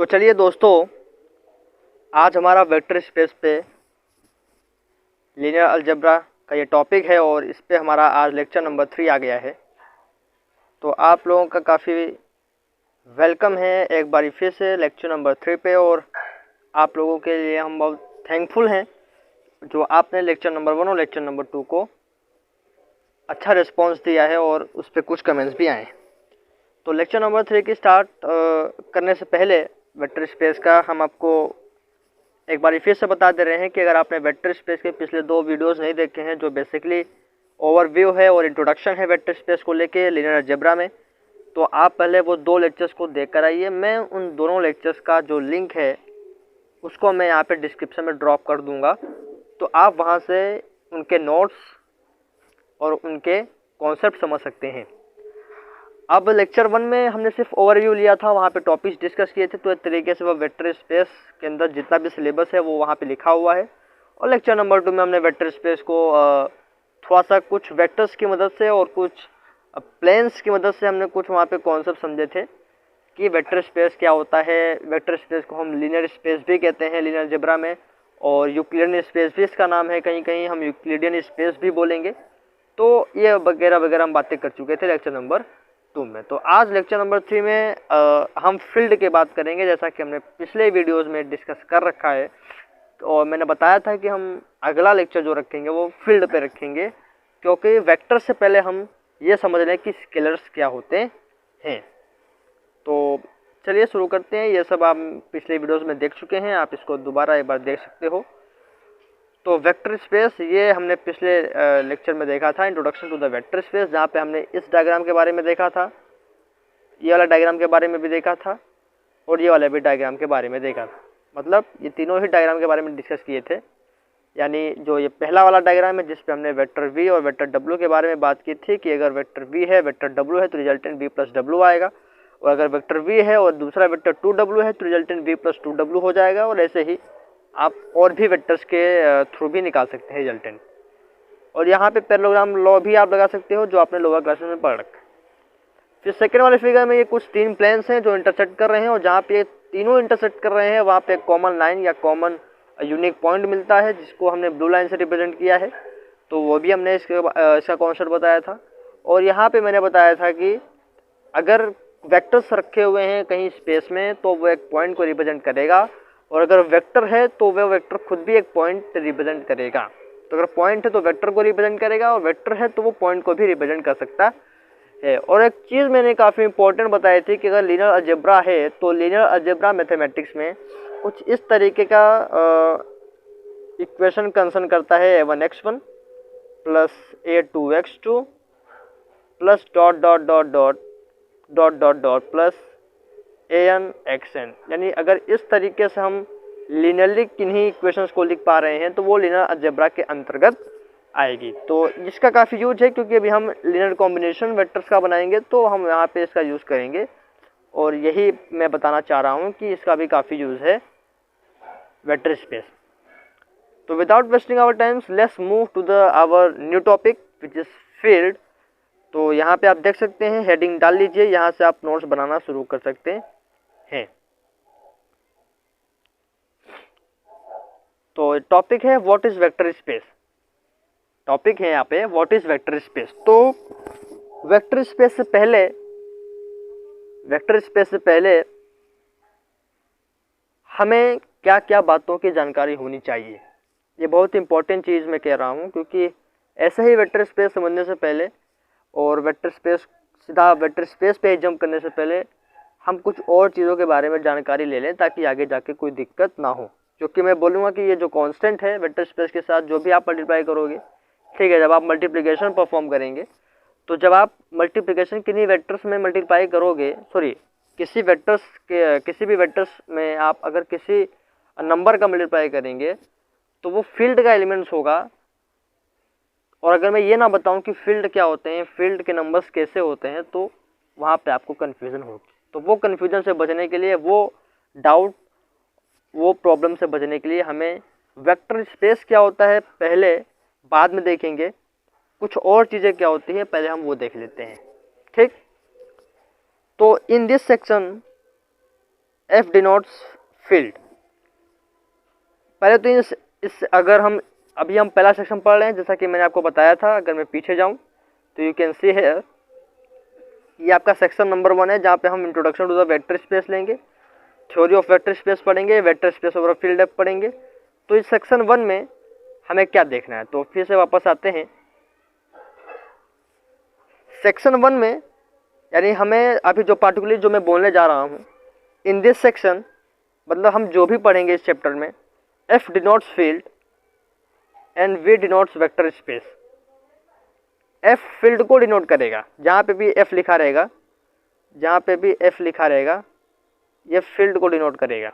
तो चलिए दोस्तों, आज हमारा वेक्टर स्पेस पे लीनियर अलजेब्रा का ये टॉपिक है और इस पे हमारा आज लेक्चर नंबर 3 आ गया है। तो आप लोगों का काफ़ी वेलकम है एक बारी फिर से लेक्चर नंबर 3 पे। और आप लोगों के लिए हम बहुत थैंकफुल हैं जो आपने लेक्चर नंबर 1 और लेक्चर नंबर 2 को अच्छा रिस्पॉन्स दिया है और उस पर कुछ कमेंट्स भी आए। तो लेक्चर नंबर 3 की स्टार्ट करने से पहले वेक्टर स्पेस का हम आपको एक बार फिर से बता दे रहे हैं कि अगर आपने वेक्टर स्पेस के पिछले 2 वीडियोस नहीं देखे हैं जो बेसिकली ओवरव्यू है और इंट्रोडक्शन है वेक्टर स्पेस को लेके लीनियर अलजेब्रा में, तो आप पहले वो 2 लेक्चर्स को देख कर आइए। मैं उन दोनों लेक्चर्स का जो लिंक है उसको मैं यहाँ पे डिस्क्रिप्शन में ड्रॉप कर दूँगा, तो आप वहाँ से उनके नोट्स और उनके कॉन्सेप्ट समझ सकते हैं। अब लेक्चर 1 में हमने सिर्फ ओवरव्यू लिया था, वहाँ पे टॉपिक्स डिस्कस किए थे, तो एक तरीके से वो वेक्टर स्पेस के अंदर जितना भी सिलेबस है वो वहाँ पे लिखा हुआ है। और लेक्चर नंबर 2 में हमने वेक्टर स्पेस को थोड़ा सा कुछ वेक्टर्स की मदद से और कुछ प्लेन्स की मदद से हमने कुछ वहाँ पे कॉन्सेप्ट समझे थे कि वेक्टर स्पेस क्या होता है। वेक्टर स्पेस को हम लीनियर स्पेस भी कहते हैं लीनियर अलजेब्रा में, और यूक्लिडियन स्पेस भी इसका नाम है, कहीं कहीं हम यूक्लिडियन स्पेस भी बोलेंगे। तो ये वगैरह वगैरह हम बातें कर चुके थे लेक्चर नंबर 2 में। तो आज लेक्चर नंबर 3 में हम फील्ड की बात करेंगे, जैसा कि हमने पिछले वीडियोस में डिस्कस कर रखा है। और मैंने बताया था कि हम अगला लेक्चर जो रखेंगे वो फील्ड पे रखेंगे, क्योंकि वेक्टर से पहले हम ये समझ लें कि स्केलर्स क्या होते हैं। तो चलिए शुरू करते हैं। ये सब आप पिछले वीडियोस में देख चुके हैं, आप इसको दोबारा एक बार देख सकते हो। तो वेक्टर स्पेस ये हमने पिछले लेक्चर में देखा था, introduction to the vector space, जहाँ पे हमने इस डायग्राम के बारे में देखा था, ये वाला डायग्राम के बारे में भी देखा था, और ये वाला भी डायग्राम के बारे में देखा था। मतलब ये तीनों ही डायग्राम के बारे में डिस्कस किए थे। यानी जो ये पहला वाला डायग्राम है जिस पे हमने वेक्टर वी और वेक्टर डब्ल्यू के बारे में बात की थी कि अगर वेक्टर वी है वेक्टर डब्ल्यू है तो रिजल्टेंट वी प्लस डब्ल्यू आएगा, और अगर वेक्टर वी है और दूसरा वेक्टर 2w है तो रिजल्टेंट वी प्लस 2w हो जाएगा। और ऐसे ही आप और भी वेक्टर्स के थ्रू भी निकाल सकते हैं रिजल्टेंट। और यहाँ पे पैरेललोग्राम लॉ भी आप लगा सकते हो जो आपने लोअर क्लासेस में पढ़ रखा है। फिर सेकेंड वाले फिगर में ये कुछ 3 प्लेन्स हैं जो इंटरसेक्ट कर रहे हैं, और जहाँ पे ये तीनों इंटरसेक्ट कर रहे हैं वहाँ पे कॉमन लाइन या कॉमन यूनिक पॉइंट मिलता है, जिसको हमने ब्लू लाइन से रिप्रेजेंट किया है। तो वो भी हमने इसका कॉन्सेप्ट बताया था। और यहाँ पे मैंने बताया था कि अगर वेक्टर्स रखे हुए हैं कहीं स्पेस में तो वो एक पॉइंट को रिप्रेजेंट करेगा, और अगर वेक्टर है तो वह वेक्टर खुद भी एक पॉइंट रिप्रेजेंट करेगा। तो अगर पॉइंट है तो वेक्टर को रिप्रेजेंट करेगा, और वेक्टर है तो वो पॉइंट को भी रिप्रेजेंट कर सकता है। और एक चीज़ मैंने काफ़ी इंपॉर्टेंट बताई थी कि अगर लीनियर अलजेब्रा है तो लीनियर अलजेब्रा मैथमेटिक्स में कुछ इस तरीके का इक्वेशन कंसर्न करता है, a1x1 plus a2x2 plus dot dot dot dot dot dot dot plus an(xn). यानी अगर इस तरीके से हम लीनियरली किन्हीं इक्वेशंस को लिख पा रहे हैं तो वो लीनियर अलजेब्रा के अंतर्गत आएगी। तो इसका काफ़ी यूज है, क्योंकि अभी हम लीनियर कॉम्बिनेशन वेक्टर्स का बनाएंगे तो हम यहाँ पे इसका यूज़ करेंगे, और यही मैं बताना चाह रहा हूँ कि इसका भी काफ़ी यूज़ है वेक्टर स्पेस। तो without wasting our times let's move to the our new topic which is field. तो यहाँ पे आप देख सकते हैं, हेडिंग डाल लीजिए, यहाँ से आप नोट्स बनाना शुरू कर सकते हैं। तो टॉपिक है what is vector space. Topic है यहाँ पे व्हाट इज वेक्टर स्पेस। तो वेक्टर स्पेस से पहले हमें क्या क्या बातों की जानकारी होनी चाहिए, ये बहुत इंपॉर्टेंट चीज़ मैं कह रहा हूँ, क्योंकि ऐसे ही वेक्टर स्पेस समझने से पहले और सीधा वेक्टर स्पेस पे जंप करने से पहले हम कुछ और चीज़ों के बारे में जानकारी ले लें, ताकि आगे जाके कोई दिक्कत ना हो। क्योंकि मैं बोलूँगा कि ये जो कांस्टेंट है वेक्टर स्पेस के साथ जो भी आप मल्टीप्लाई करोगे, ठीक है, जब आप मल्टीप्लिकेशन परफॉर्म करेंगे तो जब आप मल्टीप्लिकेशन किन्हीं वेक्टर्स में मल्टीप्लाई करोगे, किसी भी वेक्टर्स में आप अगर किसी नंबर का मल्टीप्लाई करेंगे तो वो फील्ड का एलिमेंट्स होगा। और अगर मैं ये ना बताऊं कि फील्ड क्या होते हैं, फील्ड के नंबर्स कैसे होते हैं, तो वहाँ पे आपको कन्फ्यूज़न होगी। तो वो कन्फ्यूज़न से बचने के लिए, वो प्रॉब्लम से बचने के लिए हमें वेक्टर स्पेस क्या होता है पहले, बाद में देखेंगे। कुछ और चीज़ें क्या होती हैं पहले हम वो देख लेते हैं, ठीक। तो in this section F denotes field. पहले तो इस अगर हम अभी हम पहला सेक्शन पढ़ रहे हैं, जैसा कि मैंने आपको बताया था। अगर मैं पीछे जाऊं तो यू कैन सी है ये आपका सेक्शन नंबर 1 है, जहाँ पे हम introduction to the vector space लेंगे, थ्योरी ऑफ वेक्टर स्पेस पढ़ेंगे, vector space over field F पढ़ेंगे। तो इस सेक्शन 1 में हमें क्या देखना है, तो फिर से वापस आते हैं सेक्शन 1 में। यानी हमें अभी जो पार्टिकुलरली जो मैं बोलने जा रहा हूँ इन दिस सेक्शन, मतलब हम जो भी पढ़ेंगे इस चैप्टर में, F denotes field and V denotes vector space. F field को डिनोट करेगा, जहाँ पे भी एफ लिखा रहेगा, जहाँ पे भी एफ लिखा रहेगा ये फील्ड को डिनोट करेगा,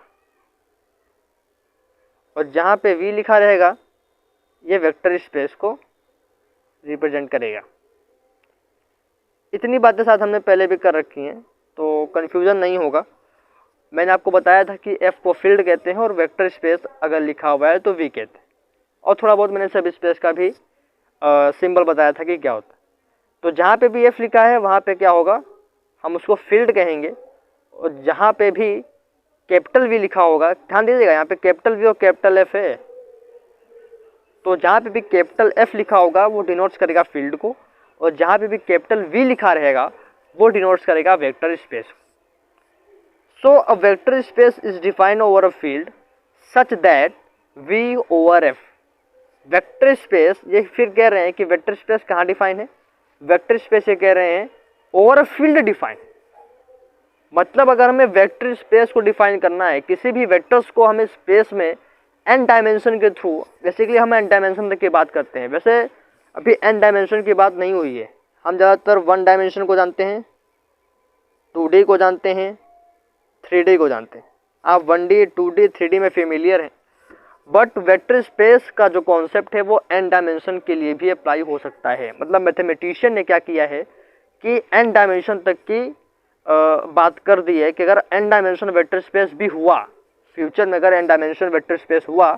और जहाँ पे वी लिखा रहेगा ये वेक्टर स्पेस को रिप्रेजेंट करेगा। इतनी बातें साथ हमने पहले भी कर रखी हैं, तो कन्फ्यूज़न नहीं होगा। मैंने आपको बताया था कि एफ को फील्ड कहते हैं और वेक्टर स्पेस अगर लिखा हुआ है तो वी कहते हैं, और थोड़ा बहुत मैंने सब स्पेस का भी सिंबल बताया था कि क्या होता है। तो जहाँ पे भी एफ लिखा है वहाँ पे क्या होगा, हम उसको फील्ड कहेंगे, और जहाँ पे भी कैपिटल वी लिखा होगा, ध्यान दीजिएगा यहाँ पे कैपिटल वी और कैपिटल एफ है, तो जहाँ पे भी कैपिटल एफ लिखा होगा वो डिनोट्स करेगा फील्ड को, और जहाँ पे भी कैपिटल वी लिखा रहेगा वो डिनोट्स करेगा vector space. So a vector space is defined over a field such that V over F. Vector space, ये फिर कह रहे हैं कि वेक्टर स्पेस कहाँ डिफाइन है, वेक्टर स्पेस ये कह रहे हैं ओवर अ फील्ड डिफाइन। मतलब अगर हमें वेक्टर स्पेस को डिफाइन करना है, किसी भी वेक्टर्स को हमें स्पेस में n डायमेंशन के थ्रू, बेसिकली हम n डायमेंशन की बात करते हैं, वैसे अभी n डायमेंशन की बात नहीं हुई है, हम ज़्यादातर 1 डायमेंशन को जानते हैं, 2D को जानते हैं, 3D को जानते हैं। आप 1D 2D 3D में फेमिलियर हैं, बट वेक्टर स्पेस का जो कॉन्सेप्ट है वो n डायमेंशन के लिए भी अप्लाई हो सकता है। मतलब मैथमेटिशियन ने क्या किया है कि n डायमेंशन तक की बात कर दी है कि अगर n डायमेंशन वेक्टर स्पेस भी हुआ, फ्यूचर में अगर n डायमेंशन वेक्टर स्पेस हुआ,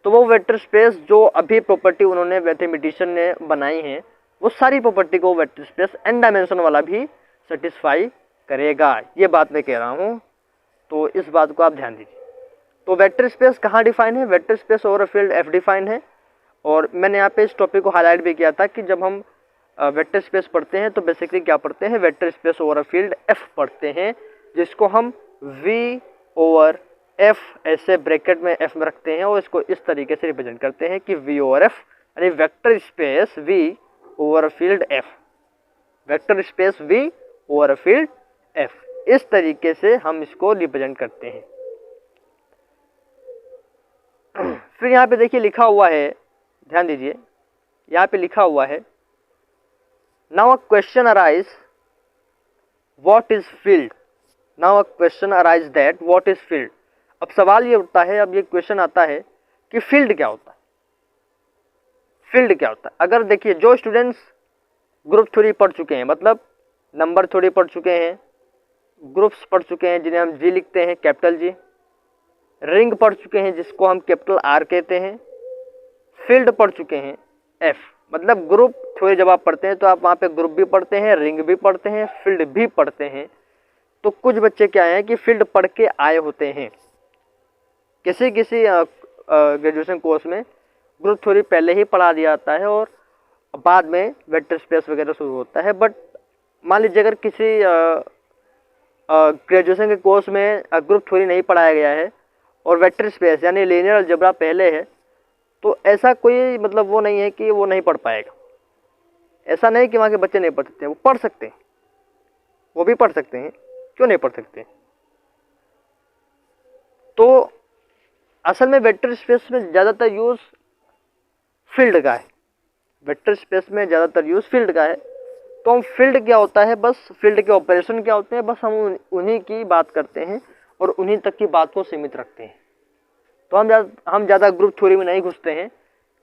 तो वो वेक्टर स्पेस जो अभी प्रॉपर्टी उन्होंने मैथमेटिशियन ने बनाई है, वो सारी प्रॉपर्टी को वेक्टर स्पेस n डायमेंशन वाला भी सेटिस्फाई करेगा। ये बात मैं कह रहा हूँ, तो इस बात को आप ध्यान दीजिए। तो वेक्टर स्पेस कहाँ डिफाइन है, vector space over field F define है। और मैंने यहाँ पे इस टॉपिक को हाईलाइट भी किया था कि जब हम वेक्टर स्पेस पढ़ते हैं तो बेसिकली क्या पढ़ते हैं, vector space over field F पढ़ते हैं, जिसको हम वी ओवर एफ ऐसे ब्रैकेट में एफ में रखते हैं, और इसको इस तरीके से रिप्रेजेंट करते हैं कि वी ओवर एफ, यानी vector space V over field F, vector space V over field F, इस तरीके से हम इसको रिप्रेजेंट करते हैं। फिर यहाँ पे देखिए लिखा हुआ है, ध्यान दीजिए, यहाँ पे लिखा हुआ है now a question arise what is field, now a question arise that what is field. अब सवाल ये उठता है, अब ये क्वेश्चन आता है कि फील्ड क्या होता है, फील्ड क्या होता है। अगर देखिए जो स्टूडेंट्स ग्रुप थ्योरी पढ़ चुके हैं, मतलब नंबर थ्योरी पढ़ चुके हैं, ग्रुप्स पढ़ चुके हैं जिन्हें हम जी लिखते हैं कैपिटल जी, रिंग पढ़ चुके हैं जिसको हम कैपिटल आर कहते हैं, फील्ड पढ़ चुके हैं एफ। मतलब ग्रुप थ्योरी जब आप पढ़ते हैं तो आप वहाँ पे ग्रुप भी पढ़ते हैं, रिंग भी पढ़ते हैं, फील्ड भी पढ़ते हैं। तो कुछ बच्चे क्या हैं कि फील्ड पढ़ के आए होते हैं, किसी ग्रेजुएशन कोर्स में ग्रुप थ्योरी पहले ही पढ़ा दिया जाता है और बाद में वेक्टर स्पेस वगैरह शुरू होता है। बट मान लीजिए अगर किसी ग्रेजुएशन के कोर्स में ग्रुप थ्योरी नहीं पढ़ाया गया है और वेक्टर स्पेस यानी लीनियर अलजेब्रा पहले है, तो ऐसा कोई मतलब वो नहीं है कि वो नहीं पढ़ पाएगा। ऐसा नहीं कि वहाँ के बच्चे नहीं पढ़ सकते, वो पढ़ सकते हैं, वो भी पढ़ सकते हैं, क्यों नहीं पढ़ सकते। तो असल में वेक्टर स्पेस में ज़्यादातर यूज़ फील्ड का है, वेक्टर स्पेस में ज़्यादातर यूज़ फील्ड का है। तो हम फील्ड क्या होता है, बस फील्ड के ऑपरेशन क्या होते हैं, बस हम उन्हीं की बात करते हैं और उन्हीं तक की बात को सीमित रखते हैं। तो हम ज़्यादा ग्रुप थ्योरी में नहीं घुसते हैं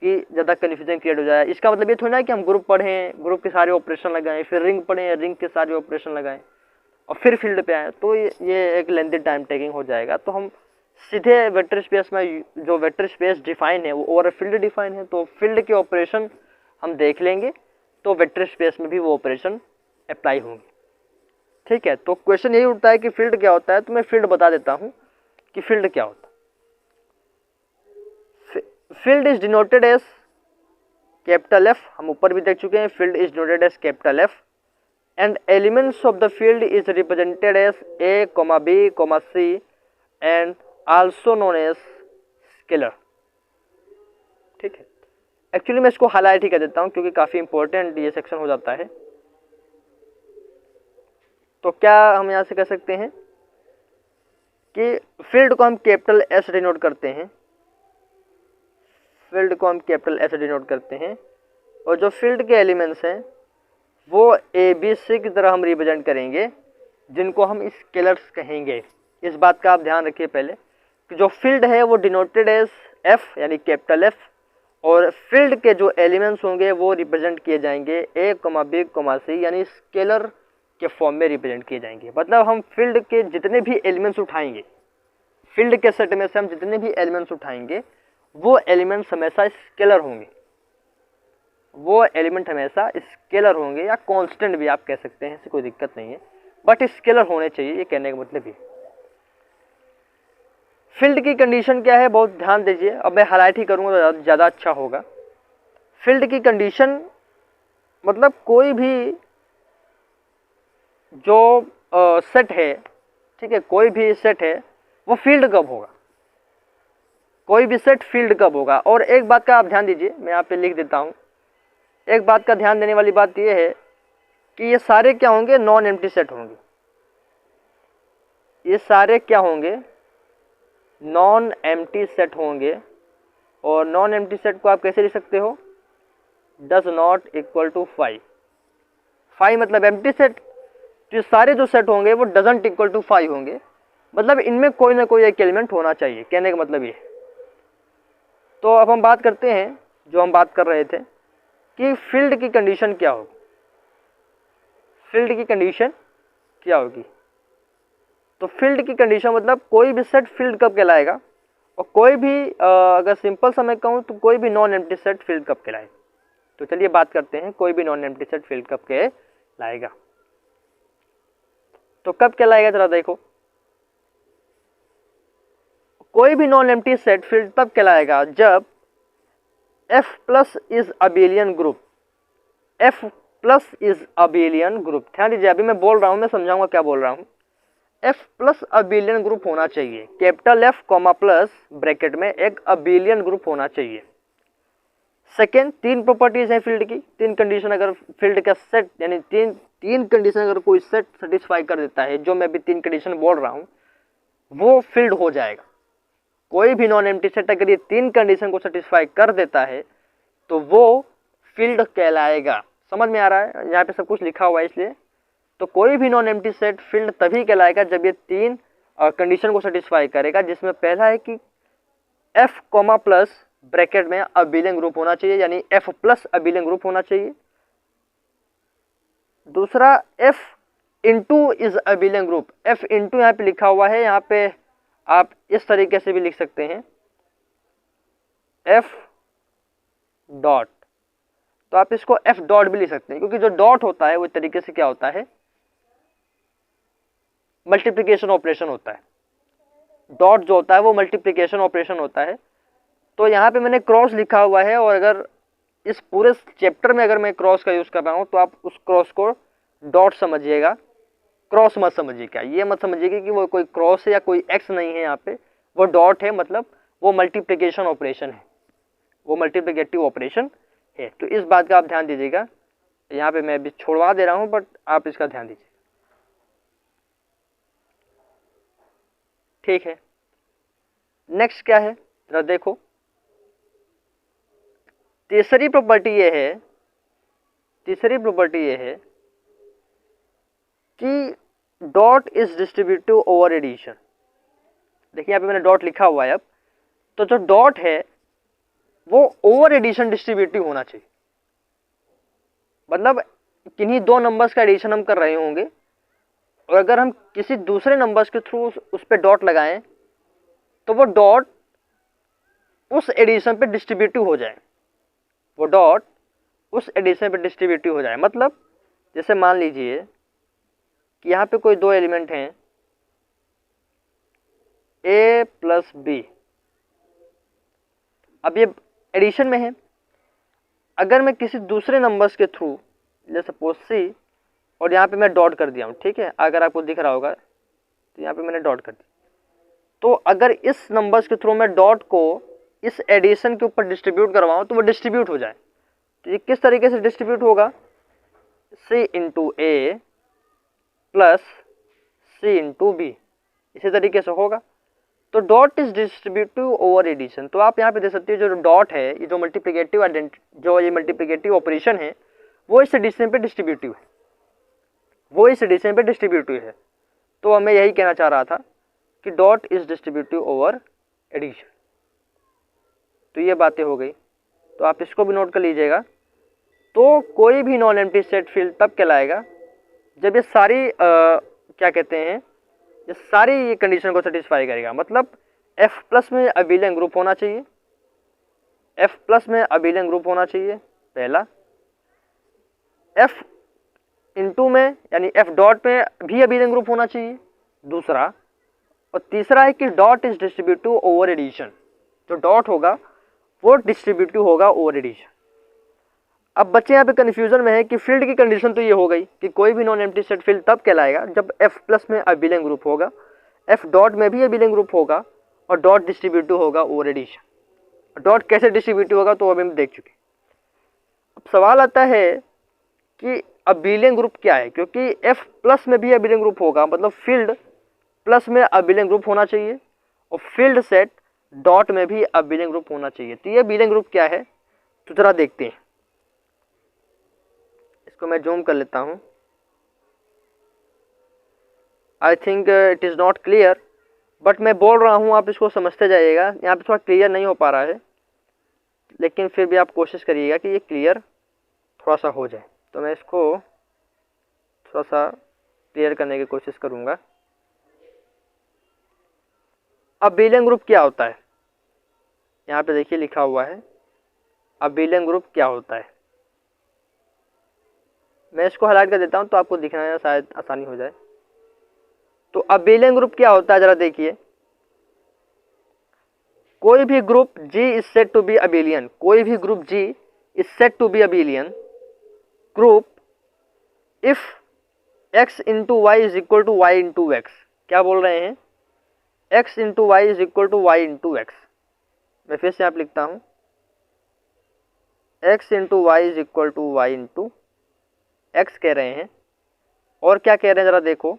कि ज़्यादा कन्फ्यूजन क्रिएट हो जाए। इसका मतलब ये थोड़ी ना कि हम ग्रुप पढ़ें, ग्रुप के सारे ऑपरेशन लगाएं, फिर रिंग पढ़ें, रिंग के सारे ऑपरेशन लगाएं और फिर फील्ड पे आए, तो ये एक लेंथी टाइम टेकिंग हो जाएगा। तो हम सीधे वेक्टर स्पेस में, जो वेक्टर स्पेस डिफाइन है वो ओवर फील्ड डिफाइन है, तो फील्ड के ऑपरेशन हम देख लेंगे, तो वेक्टर स्पेस में भी वो ऑपरेशन अप्लाई होंगे। ठीक है, तो क्वेश्चन यही उठता है कि फील्ड क्या होता है, तो मैं फील्ड बता देता हूं कि फील्ड क्या होता है। Field is denoted as capital F, हम ऊपर भी देख चुके हैं, field is denoted as capital F and elements of the field is represented as a, b, c and also known as scalar. ठीक है, एक्चुअली मैं इसको हाईलाइट ही कर देता हूं क्योंकि काफी इंपॉर्टेंट ये सेक्शन हो जाता है। तो क्या हम यहां से कह सकते हैं कि फील्ड को हम कैपिटल एस डिनोट करते हैं, फील्ड को हम कैपिटल एस डिनोट करते हैं, और जो फील्ड के एलिमेंट्स हैं वो ए बी सी की तरह हम रिप्रेजेंट करेंगे, जिनको हम स्केलर्स कहेंगे। इस बात का आप ध्यान रखिए पहले कि जो फील्ड है वो डिनोटेड एज एफ यानी कैपिटल एफ, और फील्ड के जो एलिमेंट्स होंगे वो रिप्रेजेंट किए जाएंगे ए, बी, सी यानी स्केलर के फॉर्म में रिप्रेजेंट किए जाएंगे। मतलब हम फील्ड के जितने भी एलिमेंट्स उठाएंगे, फील्ड के सेट में से हम जितने भी एलिमेंट्स उठाएंगे वो एलिमेंट्स हमेशा स्केलर होंगे, वो एलिमेंट हमेशा स्केलर होंगे, या कांस्टेंट भी आप कह सकते हैं, इससे कोई दिक्कत नहीं है, बट स्केलर होने चाहिए, ये कहने का मतलब ये। फील्ड की कंडीशन क्या है, बहुत ध्यान दीजिए, अब मैं हाईलाइट ही करूंगा तो ज़्यादा अच्छा होगा। फील्ड की कंडीशन मतलब कोई भी जो सेट है, ठीक है, कोई भी सेट है वो फील्ड कब होगा, कोई भी सेट फील्ड कब होगा। और एक बात का आप ध्यान दीजिए, मैं यहाँ पे लिख देता हूँ, एक बात का ध्यान देने वाली बात यह है कि ये सारे क्या होंगे, नॉन एम्प्टी सेट होंगे, ये सारे क्या होंगे, नॉन एम्प्टी सेट होंगे। और नॉन एम्प्टी सेट को आप कैसे लिख सकते हो, डज नॉट इक्वल टू 5, 5 मतलब एम्प्टी सेट, तो सारे जो सेट होंगे वो डजंट इक्वल टू 5 होंगे, मतलब इनमें कोई ना कोई एक एलिमेंट होना चाहिए, कहने का मतलब ये। तो अब हम बात करते हैं, जो हम बात कर रहे थे कि फील्ड की कंडीशन क्या होगी, फील्ड की कंडीशन क्या होगी। तो फील्ड की कंडीशन मतलब कोई भी सेट फील्ड कब कहलाएगा, और कोई भी अगर सिंपल सा मैं कहूँ तो कोई भी नॉन एम्प्टी सेट फील्ड कब कहलाएगा। तो चलिए बात करते हैं, कोई भी नॉन एम्प्टी सेट फील्ड कब कहलाएगा। तो कब कहलाएगा जरा देखो, कोई भी नॉन एम्प्टी सेट फील्ड तब कहलाएगा जब F plus is abelian group, F plus is abelian group. ध्यान दीजिए, अभी मैं बोल रहा हूं, मैं समझाऊंगा क्या बोल रहा हूं। F प्लस अबेलियन ग्रुप होना चाहिए, capital F comma plus bracket में एक अबेलियन ग्रुप होना चाहिए। सेकेंड, 3 प्रॉपर्टीज हैं फील्ड की, 3 कंडीशन अगर फील्ड का सेट यानी तीन कंडीशन अगर कोई सेट सेटिस्फाई कर देता है, जो मैं भी 3 कंडीशन बोल रहा हूं, वो फील्ड हो जाएगा। कोई भी नॉन एम्प्टी सेट अगर ये 3 कंडीशन को सेटिस्फाई कर देता है तो वो फील्ड कहलाएगा। समझ में आ रहा है, यहाँ पे सब कुछ लिखा हुआ है इसलिए। तो कोई भी नॉन एम्प्टी सेट फील्ड तभी कहलाएगा जब ये 3 कंडीशन को सेटिस्फाई करेगा, जिसमें पहला है कि F कॉमा प्लस ब्रैकेट में अबेलियन ग्रुप होना चाहिए, यानी F प्लस अबेलियन ग्रुप होना चाहिए। दूसरा, F into is abelian group, F into यहाँ पे लिखा हुआ है, यहाँ पे आप इस तरीके से भी लिख सकते हैं, F डॉट, तो आप इसको F डॉट भी लिख सकते हैं, क्योंकि जो डॉट होता है वो इस तरीके से क्या होता है, मल्टीप्लिकेशन ऑपरेशन होता है। डॉट जो होता है वो मल्टीप्लिकेशन ऑपरेशन होता है। तो यहाँ पे मैंने क्रॉस लिखा हुआ है, और अगर इस पूरे चैप्टर में अगर मैं क्रॉस का यूज कर रहा हूँ तो आप उस क्रॉस को डॉट समझिएगा, क्रॉस मत समझिएगा। ये मत समझिएगा कि वो कोई क्रॉस है या कोई एक्स नहीं है, यहाँ पे वो डॉट है, मतलब वो मल्टीप्लिकेशन ऑपरेशन है, वो मल्टीप्लिकेटिव ऑपरेशन है। तो इस बात का आप ध्यान दीजिएगा, यहाँ पे मैं अभी छोड़वा दे रहा हूँ, बट आप इसका ध्यान दीजिए, ठीक है। नेक्स्ट क्या है जरा देखो, तीसरी प्रॉपर्टी ये है, तीसरी प्रॉपर्टी ये है कि dot is distributive over addition. देखिए यहाँ पे मैंने डॉट लिखा हुआ है। अब तो जो डॉट है वो ओवर एडिशन डिस्ट्रीब्यूटिव होना चाहिए, मतलब किन्हीं 2 नंबर्स का एडिशन हम कर रहे होंगे, और अगर हम किसी दूसरे नंबर्स के थ्रू उस पर डॉट लगाएं तो वो डॉट उस एडिशन पे डिस्ट्रीब्यूटिव हो जाए, वो डॉट उस एडिशन पे डिस्ट्रीब्यूटिव हो जाए। मतलब जैसे मान लीजिए कि यहाँ पे कोई दो एलिमेंट हैं a प्लस बी, अब ये एडिशन में है। अगर मैं किसी दूसरे नंबर्स के थ्रू, जैसे सपोज सी, और यहाँ पे मैं डॉट कर दिया हूँ, ठीक है, अगर आपको दिख रहा होगा तो यहाँ पे मैंने डॉट कर दिया, तो अगर इस नंबर्स के थ्रू मैं डॉट को इस एडिशन के ऊपर डिस्ट्रीब्यूट करवाऊँ तो वो डिस्ट्रीब्यूट हो जाए। तो ये किस तरीके से डिस्ट्रीब्यूट होगा, c into a plus c into b, इसी तरीके से होगा। तो dot is distributive over addition. तो आप यहाँ पे देख सकते हो जो डॉट है, ये जो मल्टीप्लिकेटिव जो ये मल्टीप्लिकेटिव ऑपरेशन है वो इस एडिशन पे डिस्ट्रीब्यूटिव है, वो इस एडिशन पे डिस्ट्रीब्यूटिव है। तो मैं यही कहना चाह रहा था कि dot is distributive over addition. तो ये बातें हो गई, तो आप इसको भी नोट कर लीजिएगा। तो कोई भी नॉन एम्प्टी सेट फील्ड तब कहलाएगा जब ये सारी क्या कहते हैं, ये सारी ये कंडीशन को सेटिस्फाई करेगा। मतलब F प्लस में अबिलियन ग्रुप होना चाहिए, F प्लस में अबिलियन ग्रुप होना चाहिए पहला, F इंटू में यानी F डॉट में भी अबिलियन ग्रुप होना चाहिए दूसरा, और तीसरा है कि dot is distributive over addition. जो डॉट होगा वो डिस्ट्रीब्यूटिव होगा ओवर एडिशन। अब बच्चे यहाँ पे कन्फ्यूजन में है कि फील्ड की कंडीशन तो ये हो गई कि कोई भी नॉन एम्प्टी सेट फील्ड तब कहलाएगा जब F प्लस में अबिलियन ग्रुप होगा, F डॉट में भी अबिलियन ग्रुप होगा, और डॉट डिस्ट्रीब्यूटिव होगा ओवर एडिशन। डॉट कैसे डिस्ट्रीब्यूटिव होगा तो अभी हम देख चुके। अब सवाल आता है कि अबिलियन ग्रुप क्या है, क्योंकि F प्लस में भी अबिलियन ग्रुप होगा, मतलब फील्ड प्लस में अबिलियन ग्रुप होना चाहिए, और फील्ड सेट डॉट में भी अबिलियन ग्रुप होना चाहिए। तो ये अबिलियन ग्रुप क्या है तो जरा देखते हैं। इसको मैं जूम कर लेता हूं। I think it is not clear, but मैं बोल रहा हूं, आप इसको समझते जाइएगा। यहाँ पे थोड़ा क्लियर नहीं हो पा रहा है, लेकिन फिर भी आप कोशिश करिएगा कि ये क्लियर थोड़ा सा हो जाए। तो मैं इसको थोड़ा सा क्लियर करने की कोशिश करूँगा। अबिलियन ग्रुप क्या होता है, यहाँ पे देखिए लिखा हुआ है अबिलियन ग्रुप क्या होता है। मैं इसको हाईलाइट कर देता हूँ तो आपको दिखना है शायद आसानी हो जाए। तो अबिलियन ग्रुप क्या होता है जरा देखिए, कोई भी group G is set to be abelian, कोई भी group G is set to be abelian group if x into y is equal to y into x. क्या बोल रहे हैं, x into y is equal to y into x. मैं फिर से आप लिखता हूँ, x into y is equal to y into x कह रहे हैं। और क्या कह रहे हैं जरा देखो,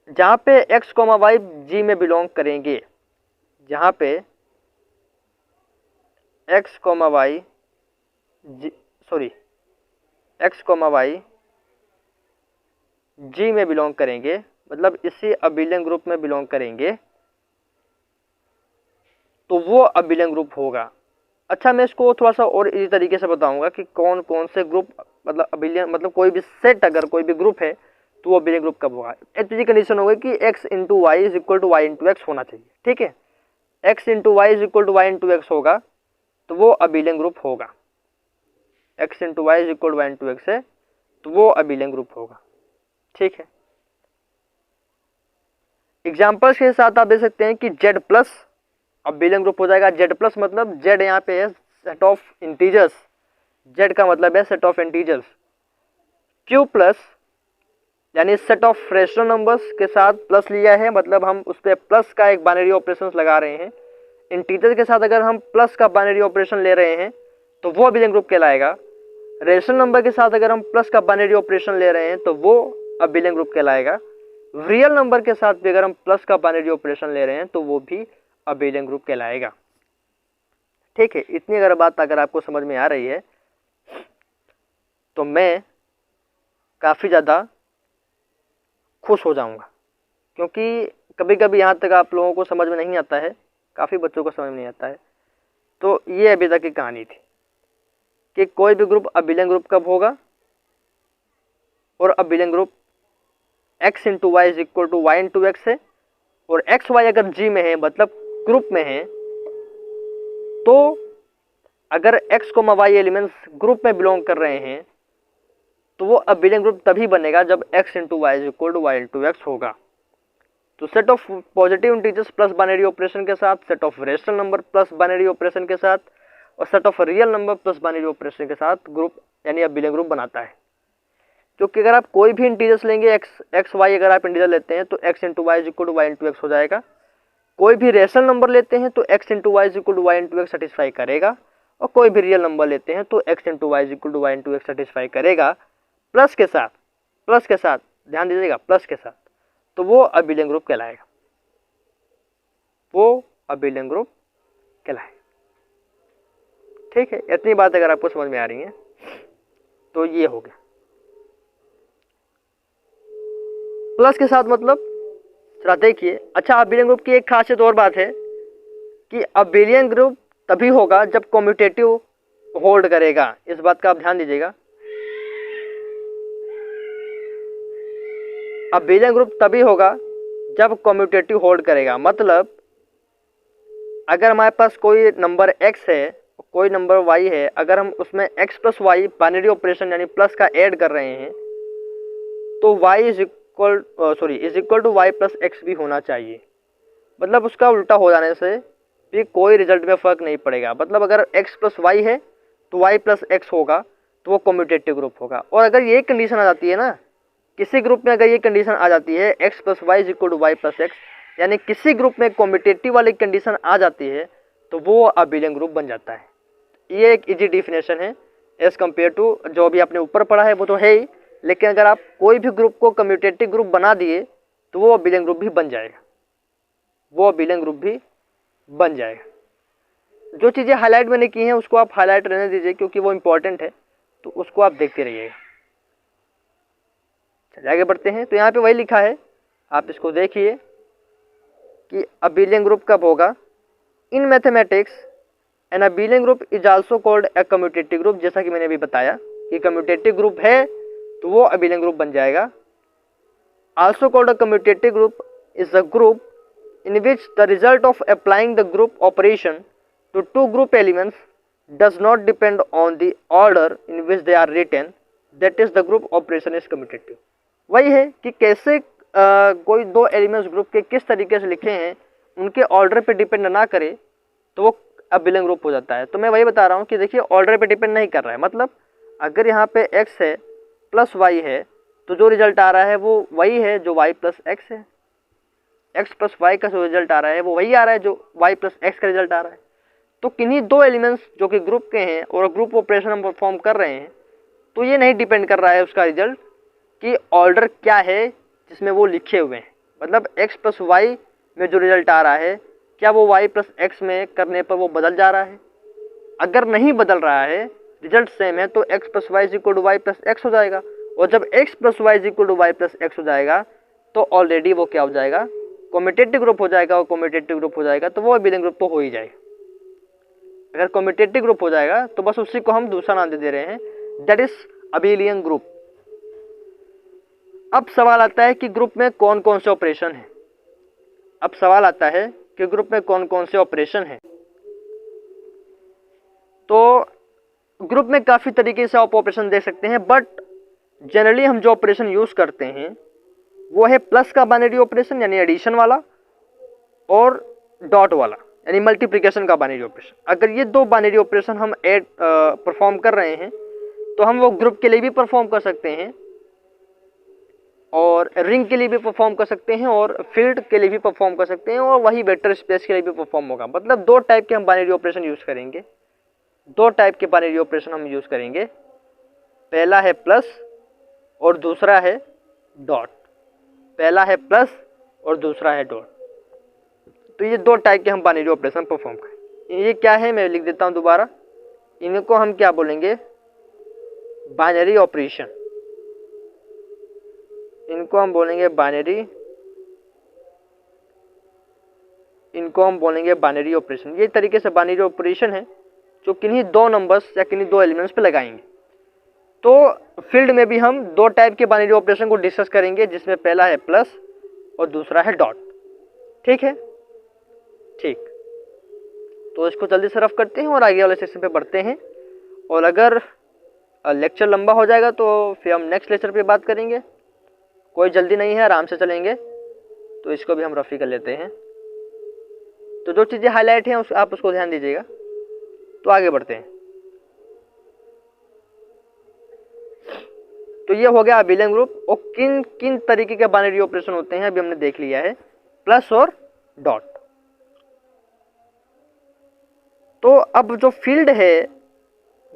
जहाँ पे x कोमा वाई G में बिलोंग करेंगे, जहाँ पे x comma y x comma y G में बिलोंग करेंगे, मतलब इसी अबिलियन ग्रुप में बिलोंग करेंगे, तो वो अबिलियन ग्रुप होगा। अच्छा, मैं इसको थोड़ा सा और इसी तरीके से बताऊंगा कि कौन कौन से ग्रुप, मतलब अबिलियन, मतलब कोई भी सेट अगर कोई भी ग्रुप है तो वो अबिलियन ग्रुप कब होगा। एक तो कंडीशन होगी कि x into y is equal to y into x होना चाहिए, ठीक है। x into y is equal to y into x होगा तो वो अबिलियन ग्रुप होगा। x into y is equal to y into x है तो वो अबिलियन ग्रुप होगा, ठीक है। एग्जाम्पल्स के साथ आप देख सकते हैं कि z प्लस अबिलियन ग्रुप हो जाएगा। z प्लस मतलब z यहाँ पे है सेट ऑफ इंटीजर्स, z का मतलब है set of integers. q plus यानी सेट ऑफ रेशनल नंबर्स के साथ प्लस लिया है, मतलब हम उस पर प्लस का एक बाइनरी ऑपरेशन लगा रहे हैं। इंटीजर के साथ अगर हम प्लस का बाइनरी ऑपरेशन ले रहे हैं तो वो अबिलियन ग्रुप कहलाएगा। रेशनल नंबर के साथ अगर हम प्लस का बाइनरी ऑपरेशन ले रहे हैं तो वो अबिलियन ग्रुप कहलाएगा। रियल नंबर के साथ भी अगर हम प्लस का बाइनरी ऑपरेशन ले रहे हैं तो वो भी अबिलियन ग्रुप कहलाएगा, ठीक है। इतनी अगर बात अगर आपको समझ में आ रही है तो मैं काफ़ी ज़्यादा खुश हो जाऊंगा, क्योंकि कभी कभी यहाँ तक आप लोगों को समझ में नहीं आता है, काफ़ी बच्चों को समझ में नहीं आता है। तो ये अभी तक की कहानी थी कि कोई भी ग्रुप अबिलियन ग्रुप कब होगा, और abelian group x into y is equal to y into x है, और एक्स वाई अगर G में है मतलब ग्रुप में है, तो अगर x comma y elements group में बिलोंग कर रहे हैं तो वो अबिलियन ग्रुप तभी बनेगा जब x into y is equal to y into x होगा। तो set of positive integers plus binary operation के साथ, set of rational number plus binary operation के साथ और set of real number plus binary operation के साथ ग्रुप यानी अबिलियन ग्रुप बनाता है। क्योंकि अगर आप कोई भी इंटीजर्स लेंगे एक्स वाई, अगर आप इंटीजर लेते हैं तो x into y is equal to y into x हो जाएगा। कोई भी रेशनल नंबर लेते हैं तो x into y is equal to y into x satisfy करेगा, और कोई भी रियल नंबर लेते हैं तो x into y is equal to y into x satisfy करेगा, प्लस के साथ ध्यान दीजिएगा, प्लस के साथ, तो वो अबिलियन ग्रुप कहलाएगा, वो अबिलियन ग्रुप कहलाएगा। ठीक है, इतनी बात अगर आपको समझ में आ रही है तो ये हो गया। प्लस के साथ मतलब जरा देखिए। अच्छा, अबिलियन ग्रुप की एक खासियत और बात है कि अबिलियन ग्रुप तभी होगा जब कम्यूटेटिव होल्ड करेगा। इस बात का आप ध्यान दीजिएगा। अबिलियन ग्रुप तभी होगा जब कम्यूटेटिव होल्ड करेगा। मतलब अगर हमारे पास कोई नंबर x है, कोई नंबर y है, अगर हम उसमें x plus y binary operation यानी प्लस का ऐड कर रहे हैं तो y is equal to y plus x भी होना चाहिए। मतलब उसका उल्टा हो जाने से भी कोई रिजल्ट में फ़र्क नहीं पड़ेगा। मतलब अगर x प्लस वाई है तो y प्लस एक्स होगा, तो वो कम्यूटेटिव ग्रुप होगा। और अगर ये कंडीशन आ जाती है ना, किसी ग्रुप में अगर ये कंडीशन आ जाती है x plus y is equal to y plus x, यानी किसी ग्रुप में कम्यूटेटिव वाली कंडीशन आ जाती है तो वो अबिलियन ग्रुप बन जाता है। ये एक इजी डिफिनेशन है एज कम्पेयर टू जो अभी आपने ऊपर पढ़ा है, वो तो है ही, लेकिन अगर आप कोई भी ग्रुप को कम्यूटेटिव ग्रुप बना दिए तो वो अबिलियन ग्रुप भी बन जाएगा, वो अबिलियन ग्रुप भी बन जाएगा। जो चीज़ें हाईलाइट मैंने की हैं उसको आप हाईलाइट रहने दीजिए क्योंकि वो इंपॉर्टेंट है, तो उसको आप देखते रहिएगा। चलिए आगे बढ़ते हैं। तो यहाँ पे वही लिखा है, आप इसको देखिए कि अबिलियन ग्रुप कब होगा। In mathematics an abelian group is also called a commutative group. जैसा कि मैंने अभी बताया कि कम्यूटेटिव ग्रुप है तो वो अबिलियन ग्रुप बन जाएगा। Also called a commutative group is a group in which the result of applying the group operation to two group elements does not depend on the order in which they are written, that is the group operation is commutative। वही है कि कैसे कोई दो elements group के किस तरीके से लिखे हैं उनके ऑर्डर पे डिपेंड ना करे तो वो अबिलियन ग्रुप हो जाता है। तो मैं वही बता रहा हूँ कि देखिए ऑर्डर पे डिपेंड नहीं कर रहा है। मतलब अगर यहाँ पे x है प्लस y है तो जो रिजल्ट आ रहा है वो वही है जो y प्लस एक्स है। x प्लस वाई का जो रिजल्ट आ रहा है वो वही आ रहा है जो y प्लस एक्स का रिजल्ट आ रहा है। तो किन्हीं दो एलिमेंट्स जो कि ग्रुप के हैं और ग्रुप ऑपरेशन हम परफॉर्म कर रहे हैं तो ये नहीं डिपेंड कर रहा है उसका रिजल्ट कि ऑर्डर क्या है जिसमें वो लिखे हुए हैं। मतलब x प्लस वाई में जो रिजल्ट आ रहा है क्या वो y प्लस एक्स में करने पर वो बदल जा रहा है। अगर नहीं बदल रहा है, रिजल्ट सेम है, तो x plus y is equal to y plus x हो जाएगा। और जब x plus y is equal to y plus x हो जाएगा तो ऑलरेडी वो क्या हो जाएगा, कम्यूटेटिव ग्रुप हो जाएगा। और कम्यूटेटिव ग्रुप हो जाएगा तो वो अबिलियन ग्रुप तो हो ही जाएगा। अगर कम्यूटेटिव ग्रुप हो जाएगा तो बस उसी को हम दूसरा नाम दे रहे हैं, दैट इज अबिलियन ग्रुप। अब सवाल आता है कि ग्रुप में कौन कौन से ऑपरेशन है। अब सवाल आता है कि ग्रुप में कौन कौन से ऑपरेशन है। तो ग्रुप में काफ़ी तरीके से आप ऑपरेशन देख सकते हैं, बट जनरली हम जो ऑपरेशन यूज़ करते हैं वो है प्लस का बाइनरी ऑपरेशन यानी एडिशन वाला, और डॉट वाला यानी मल्टीप्लिकेशन का बाइनरी ऑपरेशन। अगर ये दो बाइनरी ऑपरेशन हम ऐड परफॉर्म कर रहे हैं तो हम वो ग्रुप के लिए भी परफॉर्म कर सकते हैं और रिंग के लिए भी परफॉर्म कर सकते हैं और फील्ड के लिए भी परफॉर्म कर सकते हैं और वही वेक्टर स्पेस के लिए भी परफॉर्म होगा। मतलब दो टाइप के हम बाइनरी ऑपरेशन यूज़ करेंगे, दो टाइप के बाइनरी ऑपरेशन हम यूज़ करेंगे। पहला है प्लस और दूसरा है डॉट। पहला है प्लस और दूसरा है डॉट। तो ये दो टाइप के हम बाइनरी ऑपरेशन परफॉर्म करें। ये क्या है मैं लिख देता हूँ दोबारा। इनको हम क्या बोलेंगे, बाइनरी ऑपरेशन। इनको हम बोलेंगे बाइनरी, इनको हम बोलेंगे बाइनरी ऑपरेशन। ये तरीके से बाइनरी ऑपरेशन है जो किन्हीं दो नंबर्स या किन्हीं दो एलिमेंट्स पे लगाएंगे। तो फील्ड में भी हम दो टाइप के बाइनरी ऑपरेशन को डिस्कस करेंगे, जिसमें पहला है प्लस और दूसरा है डॉट। ठीक है, ठीक। तो इसको जल्दी से रफ करते हैं और आगे वाले सेक्शन पे बढ़ते हैं। और अगर लेक्चर लंबा हो जाएगा तो फिर हम नेक्स्ट लेक्चर पे बात करेंगे। कोई जल्दी नहीं है, आराम से चलेंगे। तो इसको भी हम रफी कर लेते हैं। तो जो चीज़ें हाईलाइट हैं आप उसको ध्यान दीजिएगा। तो आगे बढ़ते हैं। तो ये हो गया अबिलियन ग्रुप और किन किन तरीके के बाइनरी ऑपरेशन होते हैं अभी हमने देख लिया है, प्लस और डॉट। तो अब जो फील्ड है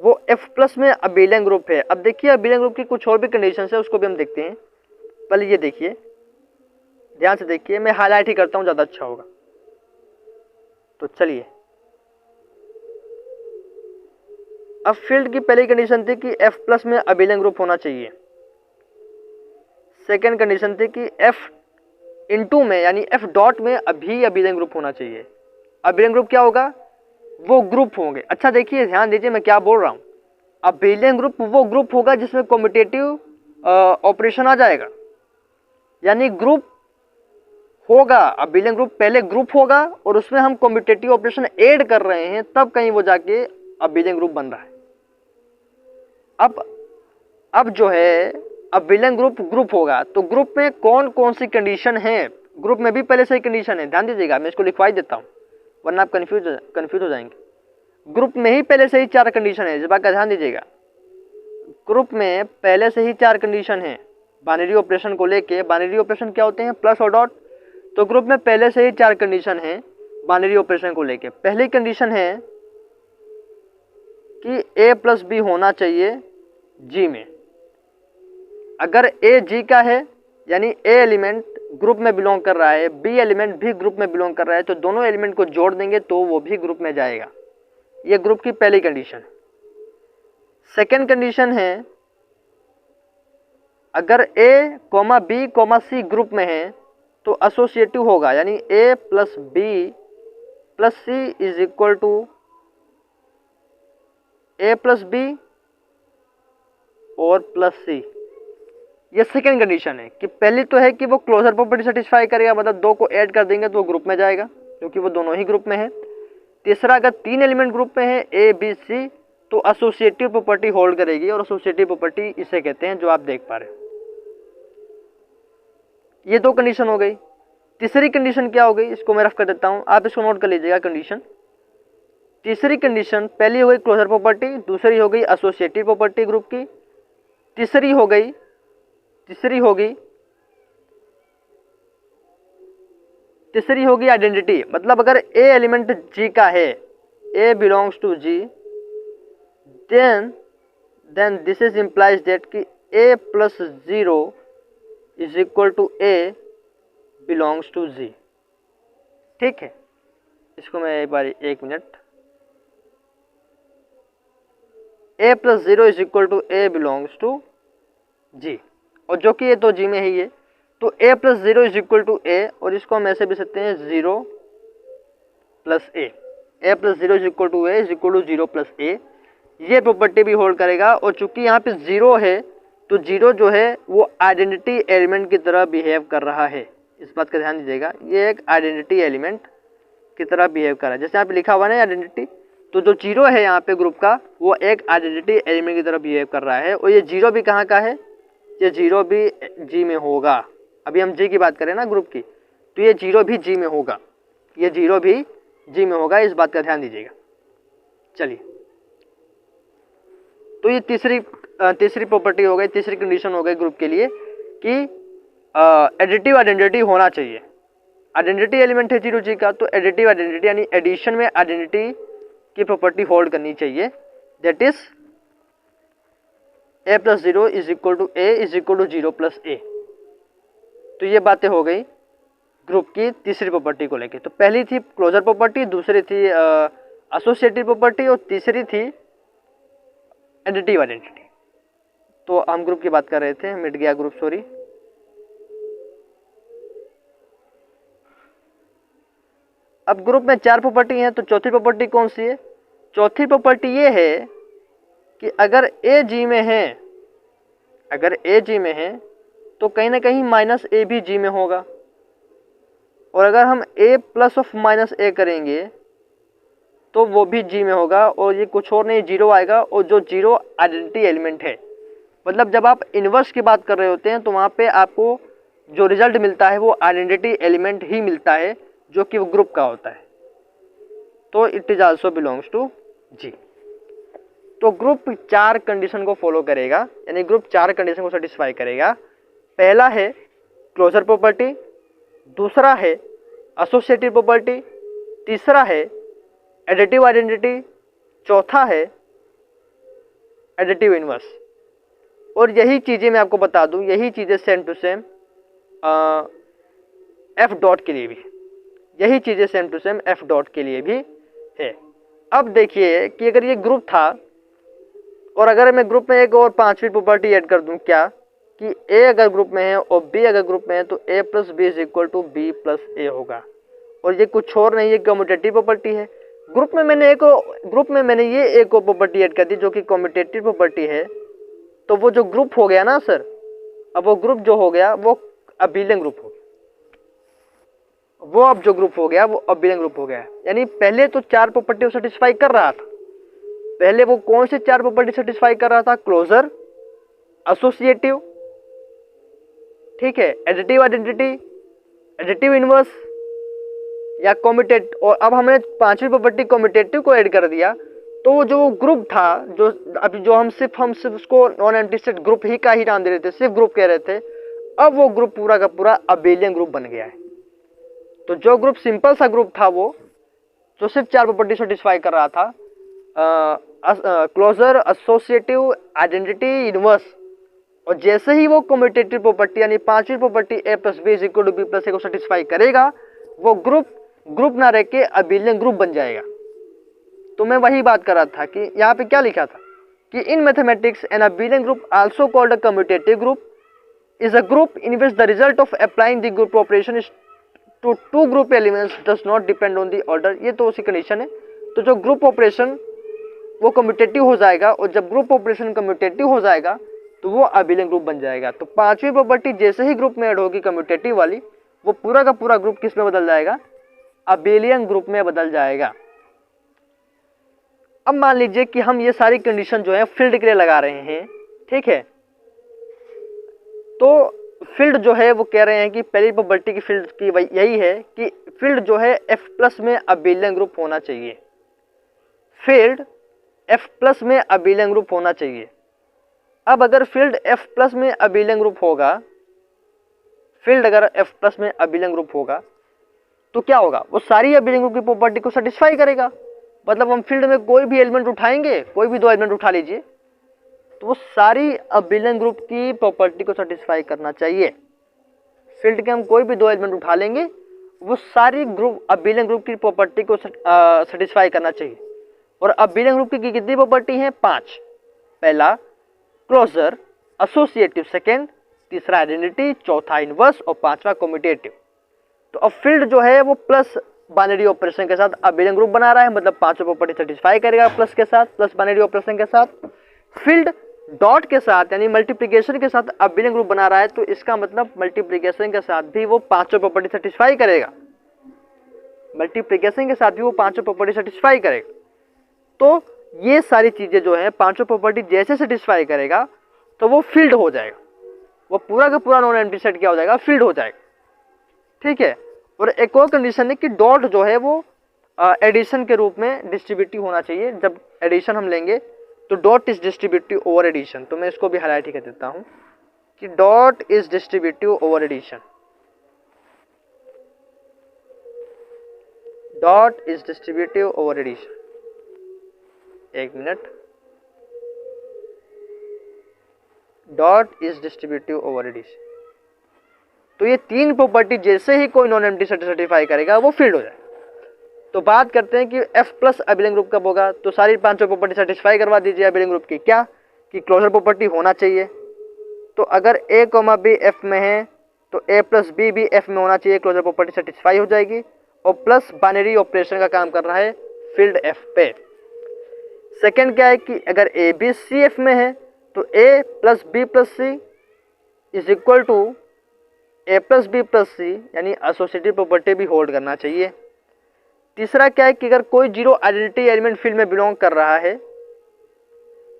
वो F प्लस में अबिलियन ग्रुप है। अब देखिए अबिलियन ग्रुप की कुछ और भी कंडीशन है, उसको भी हम देखते हैं। पहले ये देखिए, ध्यान से देखिए, मैं हाईलाइट ही करता हूं, ज्यादा अच्छा होगा। तो चलिए, अब फील्ड की पहली कंडीशन थी कि F प्लस में अबिलियन ग्रुप होना चाहिए। सेकेंड कंडीशन थी कि F इनटू में यानी F डॉट में अभी अबिलियन ग्रुप होना चाहिए। अबिलियन ग्रुप क्या होगा? वो ग्रुप होंगे। अच्छा देखिए, ध्यान दीजिए मैं क्या बोल रहा हूं। अबिलियन ग्रुप वो ग्रुप होगा जिसमें कॉम्पिटिटिव ऑपरेशन आ जाएगा, यानी ग्रुप होगा। अबिलियन ग्रुप पहले ग्रुप होगा और उसमें हम कॉम्पिटिटिव ऑपरेशन ऐड कर रहे हैं, तब कहीं वो जाके अबिलियन ग्रुप बन रहा है। अब जो है अबिलियन ग्रुप होगा, तो ग्रुप में कौन कौन सी कंडीशन है? ग्रुप में भी पहले से ही कंडीशन है, ध्यान दीजिएगा, मैं इसको लिखवा ही देता हूं वरना आप कंफ्यूज हो जाएंगे। ग्रुप में ही पहले से ही 4 कंडीशन है, इस बात का ध्यान दीजिएगा। ग्रुप में पहले से ही 4 कंडीशन है बाइनरी ऑपरेशन को लेके। बाइनरी ऑपरेशन क्या होते हैं? प्लस और डॉट। तो ग्रुप में पहले से ही 4 कंडीशन है बाइनरी ऑपरेशन को लेके। पहली कंडीशन है कि A प्लस बी होना चाहिए G में। अगर A G का है यानी A एलिमेंट ग्रुप में बिलोंग कर रहा है, B एलिमेंट भी ग्रुप में बिलोंग कर रहा है, तो दोनों एलिमेंट को जोड़ देंगे तो वो भी ग्रुप में जाएगा। ये ग्रुप की पहली कंडीशन। सेकेंड कंडीशन है, अगर A, B, C ग्रुप में है तो एसोसिएटिव होगा, यानी A plus b plus c is equal to A plus b और प्लस सी। ये सेकेंड कंडीशन है कि पहली तो है कि वो क्लोजर प्रॉपर्टी सेटिस्फाई करेगा, मतलब 2 को ऐड कर देंगे तो वो ग्रुप में जाएगा क्योंकि वो दोनों ही ग्रुप में है। तीसरा, अगर 3 एलिमेंट ग्रुप में है A, B, C, तो एसोसिएटिव प्रॉपर्टी होल्ड करेगी, और एसोसिएटिव प्रॉपर्टी इसे कहते हैं जो आप देख पा रहे हैं। ये 2 कंडीशन हो गई। तीसरी कंडीशन क्या हो गई? इसको मैं रफ कर देता हूं, आप इसको नोट कर लीजिएगा। कंडीशन, तीसरी कंडीशन, पहली हो गई क्लोजर प्रॉपर्टी, दूसरी हो गई एसोसिएटिव प्रॉपर्टी ग्रुप की, तीसरी होगी आइडेंटिटी। मतलब अगर A एलिमेंट G का है, A belongs to G, then this is implies that कि A plus 0 is equal to A belongs to G। ठीक है, इसको मैं एक बार 1 minute, A plus 0 is equal to A belongs to G, और जो कि ये तो G में ही है, तो A plus 0 is equal to A, और इसको हम ऐसे भी सकते हैं 0 plus A। A plus 0 is equal to A is equal to 0 plus A। ये प्रॉपर्टी भी होल्ड करेगा, और चूंकि यहाँ पे 0 है तो 0 जो है वो आइडेंटिटी एलिमेंट की तरह बिहेव कर रहा है। इस बात का ध्यान दीजिएगा, ये एक आइडेंटिटी एलिमेंट की तरह बिहेव कर रहा है। जैसे यहाँ पे लिखा हुआ है आइडेंटिटी, तो जो 0 है यहाँ पे ग्रुप का, वो एक आइडेंटिटी एलिमेंट की तरह बिहेव कर रहा है। और ये 0 भी कहाँ का है? ये 0 भी G में होगा। अभी हम G की बात करें ना ग्रुप की, तो ये 0 भी G में होगा, ये 0 भी G में होगा, इस बात का ध्यान दीजिएगा। चलिए, तो ये तीसरी प्रॉपर्टी हो गई, तीसरी कंडीशन हो गई ग्रुप के लिए कि एडिटिव आइडेंटिटी होना चाहिए। आइडेंटिटी एलिमेंट है 0 G का, तो एडिटिव आइडेंटिटी यानी एडिशन में आइडेंटिटी की प्रॉपर्टी होल्ड करनी चाहिए, that is A plus 0 is equal to A is equal to 0 plus A। तो ये बातें हो गई ग्रुप की तीसरी प्रॉपर्टी को लेके। तो पहली थी क्लोजर प्रॉपर्टी, दूसरी थी एसोसिएटिव प्रॉपर्टी, और तीसरी थी एडिटिव आइडेंटिटी। तो हम ग्रुप की बात कर रहे थे, मिट गया ग्रुप, सॉरी। अब ग्रुप में 4 प्रॉपर्टी हैं, तो चौथी प्रॉपर्टी कौन सी है? चौथी प्रॉपर्टी ये है कि अगर A G में है, अगर A G में है तो कहीं ना कहीं माइनस A भी G में होगा, और अगर हम A plus of minus A करेंगे तो वो भी जी में होगा, और ये कुछ और नहीं, जीरो आएगा, और जो जीरो आइडेंटिटी एलिमेंट है। मतलब जब आप इन्वर्स की बात कर रहे होते हैं तो वहाँ पे आपको जो रिजल्ट मिलता है वो आइडेंटिटी एलिमेंट ही मिलता है, जो कि वो ग्रुप का होता है। तो it is also belongs to G. तो ग्रुप 4 कंडीशन को फॉलो करेगा, यानी ग्रुप 4 कंडीशन को सेटिस्फाई करेगा। पहला है क्लोजर प्रॉपर्टी, दूसरा है एसोसिएटिव प्रॉपर्टी, तीसरा है एडिटिव आइडेंटिटी, चौथा है एडिटिव इनवर्स। और यही चीज़ें मैं आपको बता दूं, यही चीज़ें same to same f dot के लिए भी, यही चीज़ें same to same f dot के लिए भी है। अब देखिए कि अगर ये ग्रुप था और अगर मैं ग्रुप में एक और 5वीं प्रॉपर्टी ऐड कर दूं, क्या कि ए अगर ग्रुप में है और बी अगर ग्रुप में है तो A plus B is equal to B plus A होगा। और ये कुछ और नहीं, ये कम्यूटेटिव प्रॉपर्टी है। ग्रुप में मैंने ये एक और प्रॉपर्टी ऐड कर दी जो कि कम्यूटेटिव प्रॉपर्टी है। तो वो जो ग्रुप हो गया ना सर, अब वो ग्रुप जो हो गया वो अबेलियन ग्रुप हो गया। वो अब जो ग्रुप हो गया वो अबेलियन ग्रुप हो गया। यानी पहले तो 4 प्रॉपर्टी सेटिस्फाई कर रहा था। पहले वो कौन से 4 प्रॉपर्टी सेटिस्फाई कर रहा था? क्लोजर, एसोसिएटिव, ठीक है, एडिटिव आइडेंटिटी, एडिटिव इनवर्स या कम्यूटेटिव। और अब हमने 5वीं प्रॉपर्टी कम्यूटेटिव को ऐड कर दिया। तो जो ग्रुप था, जो अभी जो हम सिर्फ उसको नॉन एम्प्टी सेट ग्रुप ही का ही नाम दे रहे थे, सिर्फ ग्रुप कह रहे थे, अब वो ग्रुप पूरा का पूरा अबेलियन ग्रुप बन गया है। तो जो ग्रुप सिंपल सा ग्रुप था, वो जो सिर्फ 4 प्रॉपर्टी सेटिस्फाई कर रहा था, क्लोजर, एसोसिएटिव, आइडेंटिटी, इनवर्स, और जैसे ही वो कम्यूटेटिव प्रॉपर्टी यानी 5वीं property A plus B is equal to B plus A को सेटिस्फाई करेगा, वो ग्रुप ना रह के अबेलियन ग्रुप बन जाएगा। तो मैं वही बात कर रहा था कि यहाँ पे क्या लिखा था कि in mathematics an abelian group also called a commutative group is a group in which the result of applying the group operation to 2 group elements does not depend on the order. ये तो उसी condition है। तो जो group operation वो commutative हो जाएगा, और जब ग्रुप ऑपरेशन कम्यूटेटिव हो जाएगा तो वो अबेलियन ग्रुप बन जाएगा। तो 5वीं प्रॉपर्टी जैसे ही ग्रुप में ऐड होगी कम्यूटेटिव वाली, वो पूरा का पूरा ग्रुप किस में बदल जाएगा? अबेलियन ग्रुप में बदल जाएगा। अब मान लीजिए कि हम ये सारी कंडीशन जो है फील्ड के लिए लगा रहे हैं, ठीक है। तो फील्ड जो है वो कह रहे हैं कि पहली प्रॉपर्टी की फील्ड की यही है कि फील्ड जो है F प्लस में अबेलियन ग्रुप होना चाहिए। फील्ड F प्लस में अबेलियन ग्रुप होना चाहिए। अब अगर फील्ड F प्लस में अबेलियन ग्रुप होगा, फील्ड अगर F प्लस में अबेलियन ग्रुप होगा तो क्या होगा? वो सारी अबेलियन ग्रुप की प्रॉपर्टी को सेटिस्फाई करेगा। मतलब हम फील्ड में कोई भी एलिमेंट उठाएंगे, कोई भी 2 एलिमेंट उठा लीजिए, तो वो सारी अबेलियन ग्रुप की प्रॉपर्टी को सेटिस्फाई करना चाहिए। फील्ड के हम कोई भी 2 एलिमेंट उठा लेंगे, वो सारी ग्रुप अबेलियन ग्रुप की प्रॉपर्टी को सेटिस्फाई करना चाहिए। और अबेलियन ग्रुप की कितनी प्रॉपर्टी है? 5। पहला क्लोजर, एसोसिएटिव सेकेंड, तीसरा आइडेंटिटी, चौथा इनवर्स और 5वां कम्यूटेटिव। तो अब फील्ड जो है वो प्लस बाइनरी ऑपरेशन के साथ अबेलियन ग्रुप बना रहा है, मतलब 5 प्रॉपर्टी सेटिस्फाई करेगा प्लस के साथ, प्लस बाइनरी ऑपरेशन के साथ। फील्ड डॉट के साथ यानी मल्टीप्लिकेशन के साथ अबेलियन ग्रुप बना रहा है, तो इसका मतलब मल्टीप्लिकेशन के साथ भी वो 5 प्रॉपर्टी सेटिस्फाई करेगा। मल्टीप्लिकेशन के साथ भी वो 5 प्रॉपर्टी सेटिस्फाई करेगा। तो ये सारी चीजें जो है 5 प्रॉपर्टी जैसे सेटिस्फाई करेगा तो वो फील्ड हो जाएगा। वो पूरा का पूरा नॉन एम्प्टी सेट क्या हो जाएगा? फील्ड हो जाएगा, ठीक है। और एक और कंडीशन है कि डॉट जो है वो एडिशन के रूप में डिस्ट्रीब्यूटिव होना चाहिए। जब एडिशन हम लेंगे तो dot is distributive over addition. तो मैं इसको भी हाईलाइट ही कर देता हूं कि dot is distributive over addition. Dot is distributive over addition. एक मिनट, dot is distributive over addition. तो ये 3 प्रॉपर्टी जैसे ही कोई नॉन एम्प्टी सेट सर्टिफाई करेगा वो फील्ड हो जाए। तो बात करते हैं कि F प्लस अबेलियन ग्रुप कब होगा। तो सारी 5 प्रॉपर्टी सेटिस्फाई करवा दीजिए अबेलियन ग्रुप की। क्या कि क्लोजर प्रॉपर्टी होना चाहिए। तो अगर A, B F में है तो A प्लस B भी F में होना चाहिए, क्लोजर प्रॉपर्टी सेटिस्फाई हो जाएगी। और प्लस बाइनरी ऑपरेशन का काम कर रहा है फील्ड F पे। सेकेंड क्या है कि अगर A B C F में है तो A plus B plus C is equal to A plus B plus C, यानी एसोसिएटिव प्रॉपर्टी भी होल्ड करना चाहिए। तीसरा क्या है कि अगर कोई जीरो आइडेंटिटी एलिमेंट फील्ड में बिलोंग कर रहा है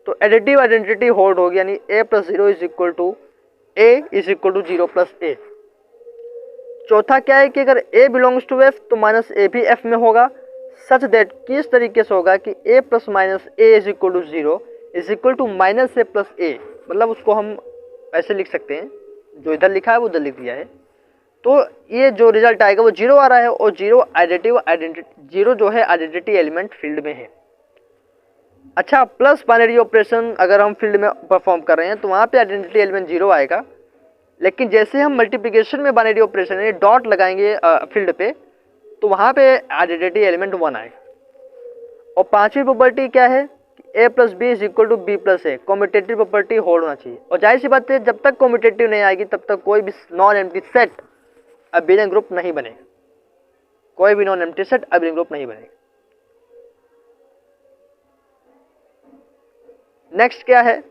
तो एडिटिव आइडेंटिटी होल्ड होगी, यानी a plus zero is equal to a is equal to zero plus a। चौथा क्या है कि अगर a बिलोंग्स टू f तो माइनस a भी f में होगा, सच दैट किस तरीके से होगा कि a plus minus a is equal to zero is equal to minus a plus a। मतलब उसको हम ऐसे लिख सकते हैं, जो इधर लिखा है वो उधर लिख दिया है, तो ये जो रिजल्ट आएगा वो जीरो आ रहा है और जीरो जो है आइडेंटिटी एलिमेंट फील्ड में है। अच्छा, प्लस बाइनरी ऑपरेशन अगर हम फील्ड में परफॉर्म कर रहे हैं तो वहाँ पे आइडेंटिटी एलिमेंट जीरो आएगा, लेकिन जैसे हम मल्टीप्लिकेशन में बाइनरी ऑपरेशन यानी डॉट लगाएंगे फील्ड पे तो वहाँ पे आइडेंटिटी एलिमेंट 1 आएगा। और पांचवी प्रॉपर्टी क्या है, a plus B is equal to B plus a, commutative property hold होना चाहिए। और जाहिर सी बात है जब तक कॉम्यूटेटिव नहीं आएगी तब तक कोई भी non empty set abelian group नहीं बनेगा, कोई भी non empty set abelian group नहीं बनेगा। नेक्स्ट क्या है